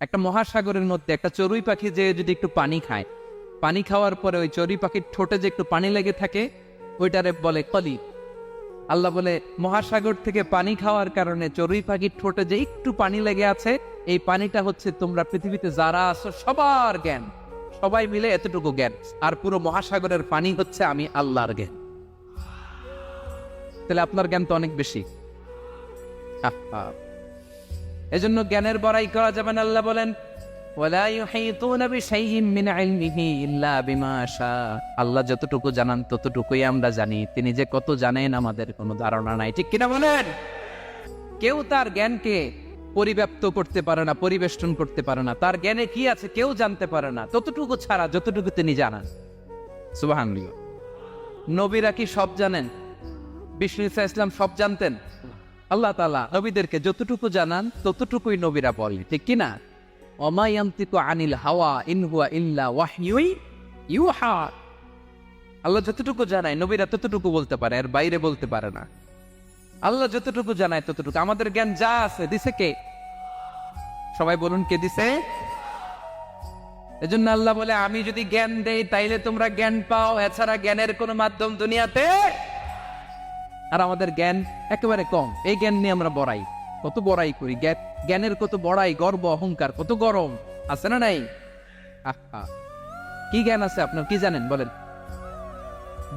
একটা মহাসাগরের মধ্যে একটা চড়ুই পাখি যে যদি একটু পানি খায়, পানি খাওয়ার পরে ওই চড়ুই পাখির ঠোঁটে যে একটু পানি লেগে থাকে ওইটারে বলে কলি। আল্লাহ বলে মহাসাগর থেকে পানি খাওয়ার কারণে চড়ুই পাখির ঠোঁটে যে একটু পানি লেগে আছে, এই পানিটা হচ্ছে তোমরা পৃথিবীতে যারা আছো সবার জ্ঞান, সবাই মিলে এতটুকু জ্ঞান। আর পুরো মহাসাগরের পানি হচ্ছে আমি আল্লাহর জ্ঞান। তাহলে আপনার জ্ঞান তো অনেক বেশি। এজন্য জ্ঞানের বড়াই করা যাবে না। আল্লাহ বলেন ওয়ালা ইউহিতুনা বিশাইইন মিন ইলমিহি ইল্লা বিমা শাআ। আল্লাহ যতটুকু জানান ততটুকুই আমরা জানি, তিনি যে কত জানেন আমাদের কোনো ধারণা নাই। ঠিক কিনা বলেন? কেউ তার জ্ঞানকে পরিব্যাপ্ত করতে পারে না, পরিবেষ্টন করতে পারে না। তার জ্ঞানে কি আছে কেউ জানতে পারে না, ততটুকু ছাড়া যতটুকু তিনি জানান। সুবহানাল্লাহ। নবীরা কি সব জানেন? বিষ্ণু ঈসা ইসলাম সব জানতেন? আল্লাহ তাআলা নবীদেরকে যতটুকু জানান ততটুকুই নবীরা বলে। ঠিক কিনা? ওমা ইয়ানতিকু আনিল হাওয়া ইন হুয়া ইল্লা ওয়াহয়ুন ইউহা। আল্লাহ যতটুকু জানায় নবীরা ততটুকু বলতে পারে, এর বাইরে বলতে পারে না। আল্লাহ যতটুকু জানায় ততটুকু। আমাদের জ্ঞান যা আছে দিছে কে? সবাই বলুন, কে দিছে? এজন্য আল্লাহ বলে আমি যদি জ্ঞান দেই তাইলে তোমরা জ্ঞান পাও, এছাড়া জ্ঞানের কোনো মাধ্যম দুনিয়াতে। আর আমাদের জ্ঞান একেবারে কম। এই জ্ঞান নিয়ে আমরা বড়াই, কত বড়াই করি। জ্ঞানের কত বড়াই, গর্ব অহংকার, কত গরম আছে না নাই? কি জ্ঞান আছে আপনার? কি জানেন বলেন?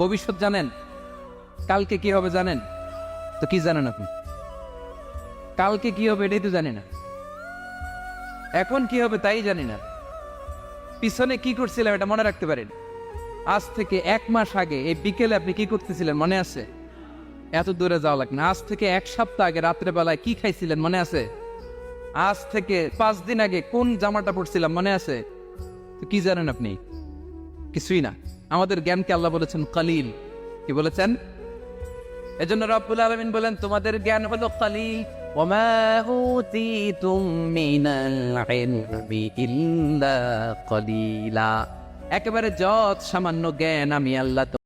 ভবিষ্যৎ জানেন? কালকে কি হবে জানেন? তো কি জানেন আপনি? কালকে কি হবে এটাই তো জানি না। এখন কি হবে তাই জানি না। পিছনে কি করছিলাম এটা মনে রাখতে পারেন? আজ থেকে 1 মাস আগে এই বিকেলে আপনি কি করতেছিলেন মনে আছে? এত দূরে যাওয়া লাগে না। আজ থেকে 1 সপ্তাহ আগে রাত্রে বেলায় কি খাইছিলেন মনে আছে? আজ থেকে 5 দিন আগে কোন জামাটা পরছিলাম মনে আছে? তো কি জানেন আপনি? কিছুই না। আমাদের জ্ঞানকে আল্লাহ বলেছেন কালিল। কি বলেছেন? এজন্য রব্বুল আলামিন বলেন তোমাদের জ্ঞান হলো কালিল। ওমা উতিতুম মিনাল ইলমি ইল্লা কালিলা। একেবারে যত সামান্য জ্ঞান আমি আল্লাহ